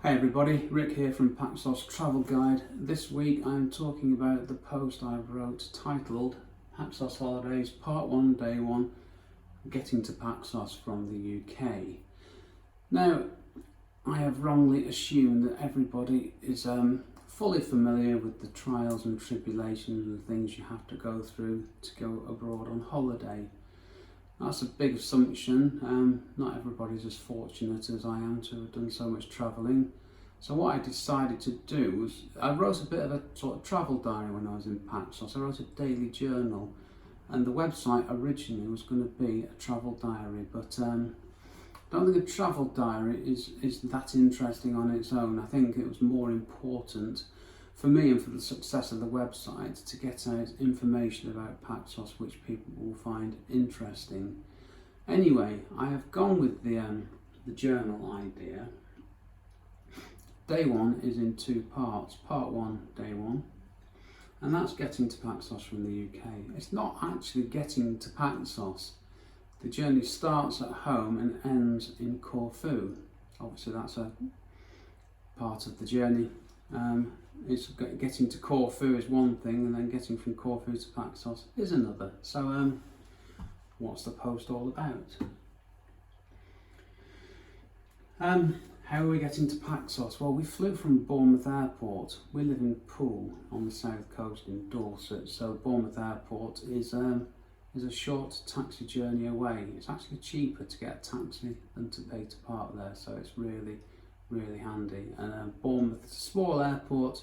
Hey everybody, Rick here from Paxos Travel Guide. This week I'm talking about the post I wrote titled Paxos Holidays Part 1 Day 1 Getting to Paxos from the UK. Now, I have wrongly assumed that everybody is fully familiar with the trials and tribulations and things you have to go through to go abroad on holiday. That's a big assumption. Not everybody's as fortunate as I am to have done so much travelling. So what I decided to do was, I wrote a bit of a sort of travel diary when I was in Paxos. I wrote a daily journal, and the website originally was going to be a travel diary, but I don't think a travel diary is that interesting on its own. I think it was more important for me and for the success of the website to get out information about Paxos which people will find interesting. Anyway, I have gone with the journal idea. Day 1 is in two parts. Part 1, Day 1, and that's getting to Paxos from the UK. It's not actually getting to Paxos. The journey starts at home and ends in Corfu. Obviously that's a part of the journey. It's getting to Corfu is one thing, and then getting from Corfu to Paxos is another. So what's the post all about? How are we getting to Paxos? Well, we flew from Bournemouth Airport. We live in Poole on the south coast in Dorset, so Bournemouth Airport is a short taxi journey away. It's actually cheaper to get a taxi than to pay to park there, so it's really handy. And Bournemouth is a small airport,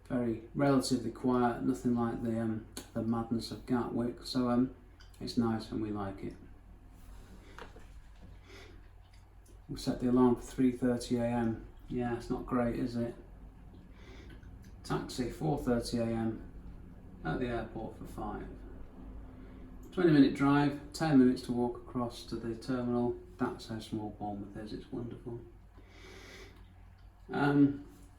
very relatively quiet, nothing like the madness of Gatwick, so it's nice and we like it. We set the alarm for 3:30 AM. Yeah, it's not great, is it? Taxi 4:30 AM at the airport for 5. 20-minute drive, 10 minutes to walk across to the terminal. That's how small Bournemouth is. It's wonderful.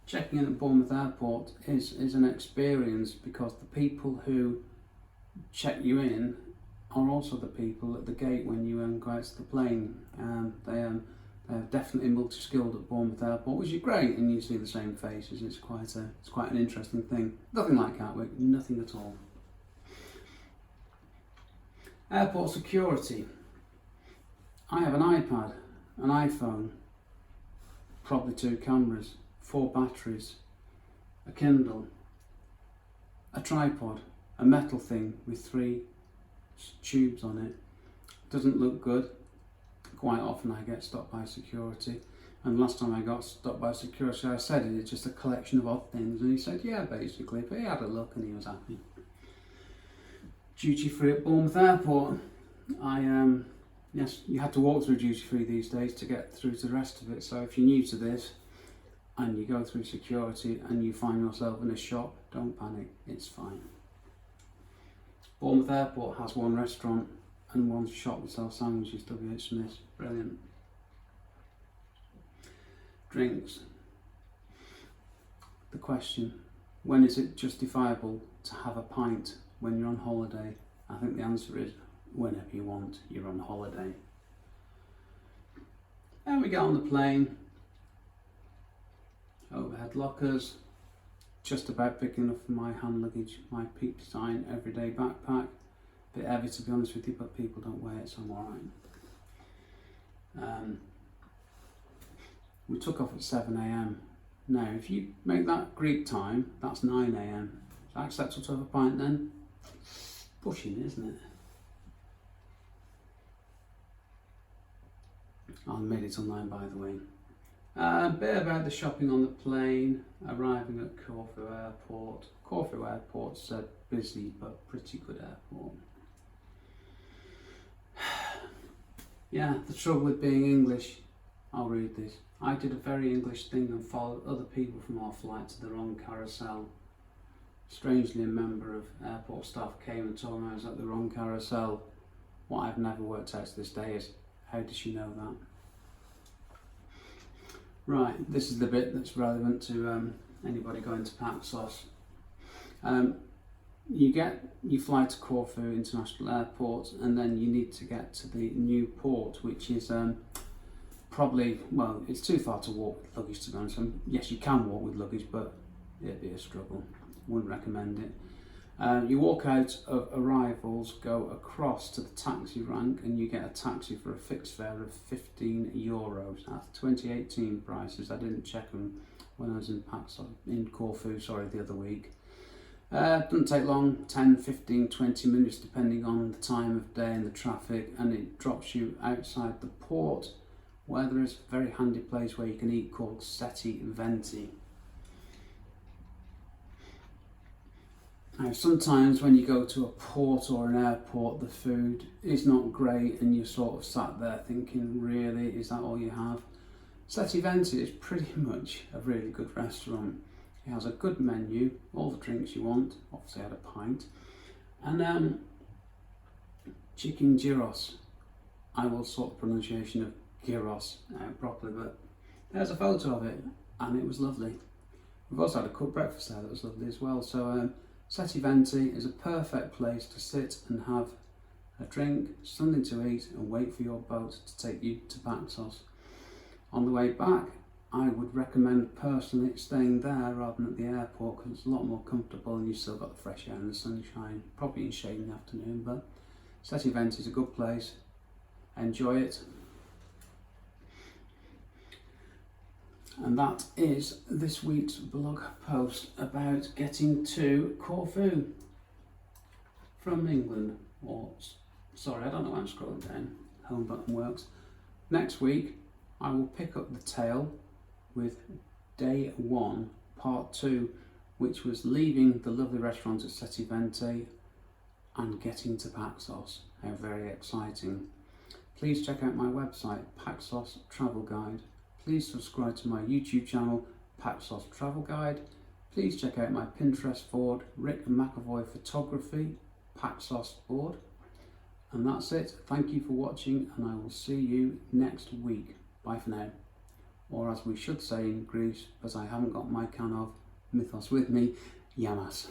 Checking in at Bournemouth Airport is an experience, because the people who check you in are also the people at the gate when you go out to the plane. They're definitely multi-skilled at Bournemouth Airport, which is great, and you see the same faces. It's quite an interesting thing. Nothing like Gatwick, nothing at all. Airport security. I have an iPad, an iPhone, probably 2 cameras, 4 batteries, a Kindle, a tripod, a metal thing with 3 tubes on it. Doesn't look good. Quite often I get stopped by security, and last time I got stopped by security I said it's just a collection of odd things, and he said yeah, basically, but he had a look and he was happy. Duty free at Bournemouth Airport. Yes, you had to walk through duty free these days to get through to the rest of it, so if you're new to this and you go through security and you find yourself in a shop, don't panic, it's fine. Bournemouth Airport has 1 restaurant and 1 shop that sells sandwiches, W.H. Smith's, brilliant. Drinks. The question, when is it justifiable to have a pint when you're on holiday? I think the answer is whenever you want, you're on holiday. And we get on the plane, overhead lockers, just about big enough for my hand luggage, my Peak Design everyday backpack. Bit heavy to be honest with you, but people don't wear it, so I'm alright. We took off at 7 AM. Now, if you make that Greek time, that's 9 AM. Is that acceptable to have a pint then? Pushing, isn't it? I made it online, by the way. A bit about the shopping on the plane. Arriving at Corfu Airport. Corfu Airport's a busy but pretty good airport. Yeah, the trouble with being English, I'll read this. I did a very English thing and followed other people from our flight to the wrong carousel. Strangely, a member of airport staff came and told me I was at the wrong carousel. What I've never worked out to this day is, how did she know that? Right, this is the bit that's relevant to anybody going to Paxos. You fly to Corfu International Airport, and then you need to get to the new port, which is probably, well, it's too far to walk with luggage, to be honest. Yes, you can walk with luggage, but it'd be a struggle. Wouldn't recommend it. You walk out of arrivals, go across to the taxi rank, and you get a taxi for a fixed fare of €15. That's 2018 prices. I didn't check them when I was in Corfu, the other week. Doesn't take long, 10, 15, 20 minutes depending on the time of day and the traffic, and it drops you outside the port where there is a very handy place where you can eat called Seti Venti. Now, sometimes when you go to a port or an airport, the food is not great and you're sort of sat there thinking, really, is that all you have? Seti Venti is pretty much a really good restaurant. It has a good menu, all the drinks you want, obviously I had a pint, and chicken gyros. I will sort the pronunciation of gyros out properly, but there's a photo of it and it was lovely. We've also had a cooked breakfast there that was lovely as well. So Seti Venti is a perfect place to sit and have a drink, something to eat, and wait for your boat to take you to Paxos. On the way back, I would recommend personally staying there rather than at the airport because it's a lot more comfortable and you've still got the fresh air and the sunshine, probably in shade in the afternoon. But Seti Venti is a good place. Enjoy it. And that is this week's blog post about getting to Corfu from England. Sorry, I don't know why I'm scrolling down. Home button works. Next week, I will pick up the tale with day 1, part 2, which was leaving the lovely restaurant at Seti Venti and getting to Paxos. How very exciting. Please check out my website, Paxos Travel Guide. Please subscribe to my YouTube channel, Paxos Travel Guide. Please check out my Pinterest board, Rick McAvoy Photography, Paxos board. And that's it. Thank you for watching, and I will see you next week. Bye for now. Or as we should say in Greece, but I haven't got my can of mythos with me, Yamas.